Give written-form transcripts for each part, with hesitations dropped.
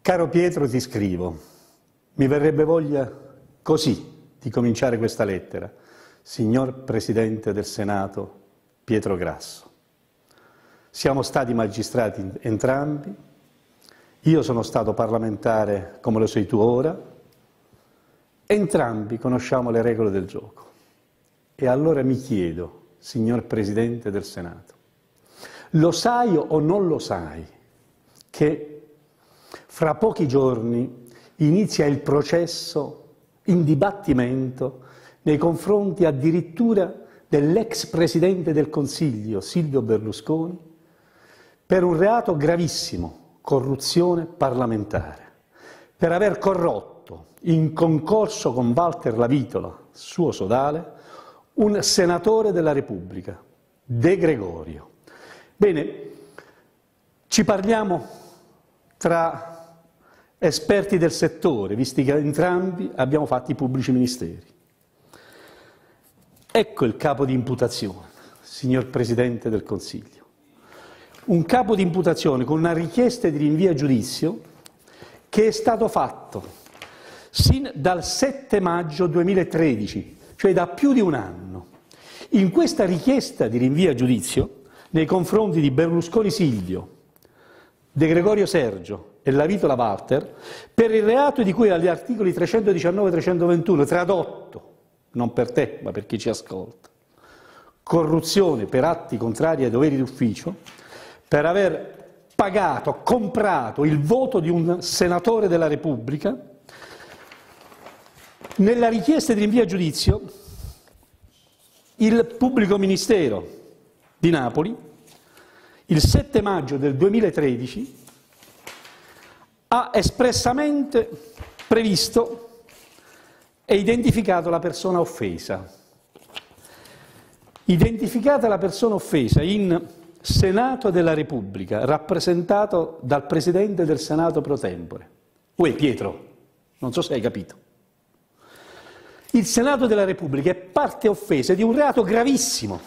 Caro Pietro, ti scrivo. Mi verrebbe voglia così di cominciare questa lettera. Signor Presidente del Senato Pietro Grasso. Siamo stati magistrati entrambi, io sono stato parlamentare come lo sei tu ora, entrambi conosciamo le regole del gioco. E allora mi chiedo, signor Presidente del Senato, lo sai o non lo sai che fra pochi giorni inizia il processo in dibattimento nei confronti addirittura dell'ex Presidente del Consiglio, Silvio Berlusconi, per un reato gravissimo, corruzione parlamentare, per aver corrotto in concorso con Walter Lavitola, suo sodale, un senatore della Repubblica, De Gregorio. Bene, ci parliamo tra esperti del settore, visti che entrambi abbiamo fatto i pubblici ministeri. Ecco il capo di imputazione, signor Presidente del Consiglio. Un capo di imputazione con una richiesta di rinvio a giudizio che è stato fatto sin dal 7 maggio 2013, cioè da più di un anno. In questa richiesta di rinvio a giudizio nei confronti di Berlusconi Silvio, De Gregorio Sergio e Lavitola Walter, per il reato di cui agli articoli 319 e 321, tradotto, non per te, ma per chi ci ascolta, corruzione per atti contrari ai doveri d'ufficio, per aver pagato, comprato il voto di un senatore della Repubblica, nella richiesta di rinvio a giudizio il pubblico ministero di Napoli, il 7 maggio del 2013, ha espressamente previsto e identificato la persona offesa. Identificata la persona offesa in Senato della Repubblica, rappresentato dal Presidente del Senato pro tempore. Uè Pietro, non so se hai capito. Il Senato della Repubblica è parte offesa di un reato gravissimo.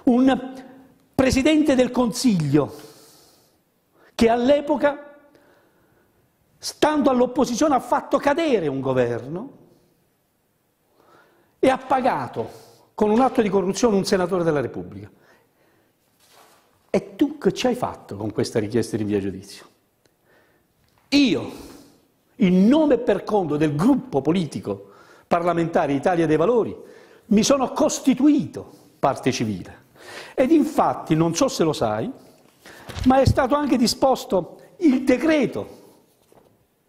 Un Presidente del Consiglio che all'epoca, stando all'opposizione, ha fatto cadere un governo e ha pagato con un atto di corruzione un senatore della Repubblica. E tu che ci hai fatto con questa richiesta di rinvio a giudizio? Io, in nome e per conto del gruppo politico parlamentare Italia dei Valori, mi sono costituito parte civile. Ed infatti, non so se lo sai, ma è stato anche disposto il decreto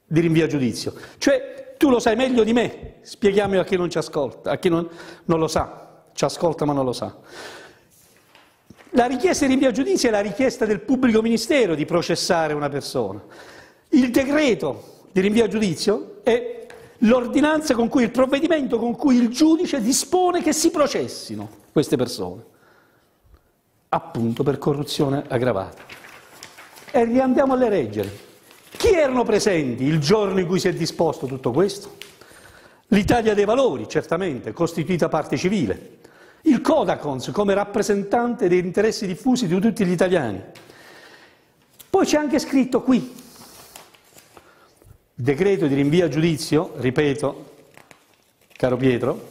di rinvio a giudizio. Cioè, tu lo sai meglio di me, spieghiamo a chi non ci ascolta, a chi non lo sa, ci ascolta ma non lo sa. La richiesta di rinvio a giudizio è la richiesta del pubblico ministero di processare una persona. Il decreto di rinvio a giudizio è l'ordinanza con cui, il provvedimento con cui il giudice dispone che si processino queste persone, appunto per corruzione aggravata. E riandiamo alle leggere. Chi erano presenti il giorno in cui si è disposto tutto questo? L'Italia dei Valori, certamente, costituita parte civile. Il Codacons come rappresentante degli interessi diffusi di tutti gli italiani. Poi c'è anche scritto qui, decreto di rinvio a giudizio, ripeto, caro Pietro,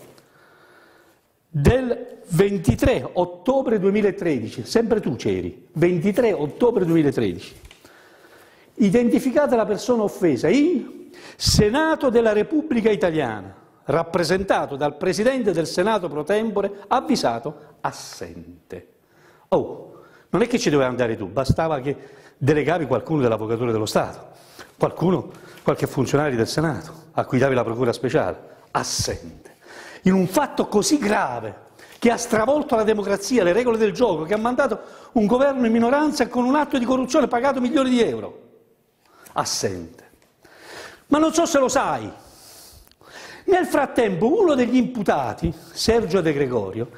del 23 ottobre 2013, sempre tu c'eri, 23 ottobre 2013, identificata la persona offesa in Senato della Repubblica Italiana, rappresentato dal Presidente del Senato pro tempore, avvisato assente. Oh, non è che ci doveva andare tu, bastava che delegavi qualcuno dell'Avvocatura dello Stato, qualche funzionario del Senato, a cui davi la procura speciale, assente. In un fatto così grave, che ha stravolto la democrazia, le regole del gioco, che ha mandato un governo in minoranza con un atto di corruzione pagato milioni di euro. Assente. Ma non so se lo sai, nel frattempo uno degli imputati, Sergio De Gregorio,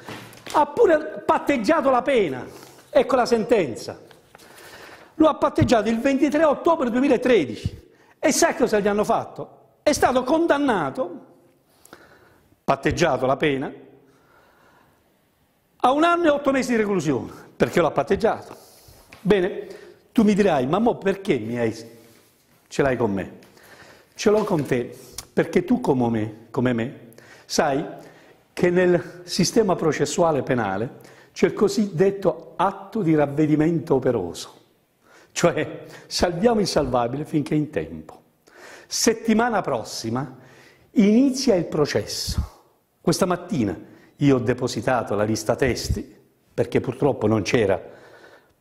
ha pure patteggiato la pena, ecco la sentenza, lo ha patteggiato il 23 ottobre 2013 e sai cosa gli hanno fatto? È stato condannato, patteggiato la pena, a 1 anno e 8 mesi di reclusione, perché l'ha patteggiato. Bene, tu mi dirai, ma mo perché ce l'hai con me. Ce l'ho con te perché tu come me, sai che nel sistema processuale penale c'è il cosiddetto atto di ravvedimento operoso, cioè salviamo il salvabile finché è in tempo. Settimana prossima inizia il processo. Questa mattina io ho depositato la lista testi, perché purtroppo non c'era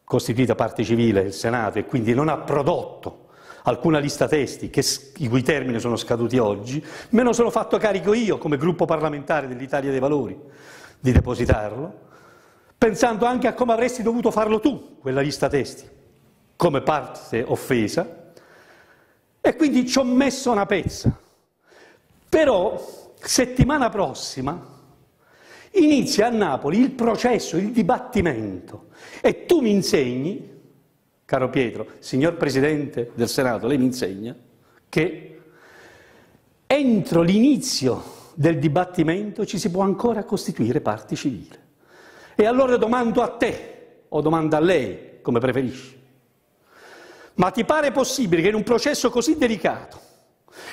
costituita parte civile il Senato e quindi non ha prodotto alcuna lista testi i cui termini sono scaduti oggi. Me ne sono fatto carico io come gruppo parlamentare dell'Italia dei Valori di depositarlo, pensando anche a come avresti dovuto farlo tu, quella lista testi, come parte offesa, e quindi ci ho messo una pezza. Però settimana prossima inizia a Napoli il processo, il dibattimento, e tu mi insegni, caro Pietro, signor Presidente del Senato, lei mi insegna che entro l'inizio del dibattimento ci si può ancora costituire parte civile. E allora domando a te, o domando a lei, come preferisci, ma ti pare possibile che in un processo così delicato,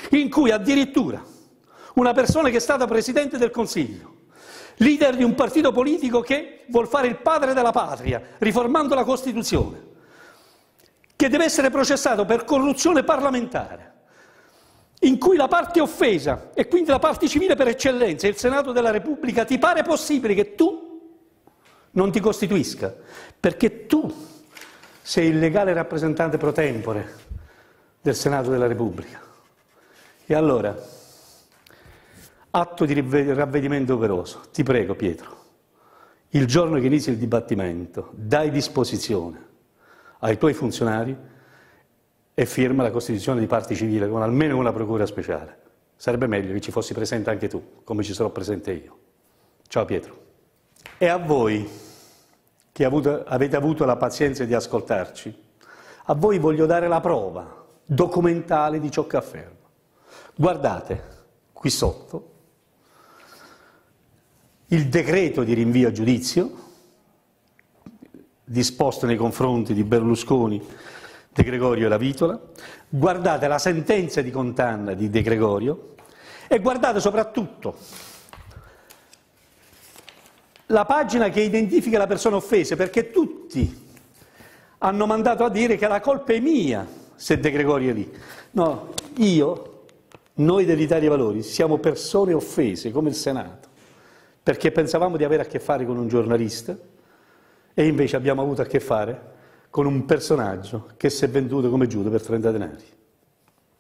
in cui addirittura una persona che è stata Presidente del Consiglio, leader di un partito politico che vuol fare il padre della patria, riformando la Costituzione, che deve essere processato per corruzione parlamentare, in cui la parte offesa e quindi la parte civile per eccellenza è il Senato della Repubblica, ti pare possibile che tu non ti costituisca? Perché tu sei il legale rappresentante pro tempore del Senato della Repubblica. E allora, atto di ravvedimento operoso, ti prego Pietro, il giorno che inizi il dibattimento, dai disposizione ai tuoi funzionari e firma la costituzione di parte civile con almeno una procura speciale. Sarebbe meglio che ci fossi presente anche tu, come ci sarò presente io. Ciao Pietro. E a voi, che avete avuto la pazienza di ascoltarci, a voi voglio dare la prova documentale di ciò che affermo. Guardate, qui sotto, il decreto di rinvio a giudizio disposto nei confronti di Berlusconi, De Gregorio e La Vitola, guardate la sentenza di condanna di De Gregorio e guardate soprattutto la pagina che identifica la persona offesa, perché tutti hanno mandato a dire che la colpa è mia se De Gregorio è lì. No, noi dell'Italia dei Valori siamo persone offese come il Senato, perché pensavamo di avere a che fare con un giornalista e invece abbiamo avuto a che fare con un personaggio che si è venduto come Giuda per 30 denari.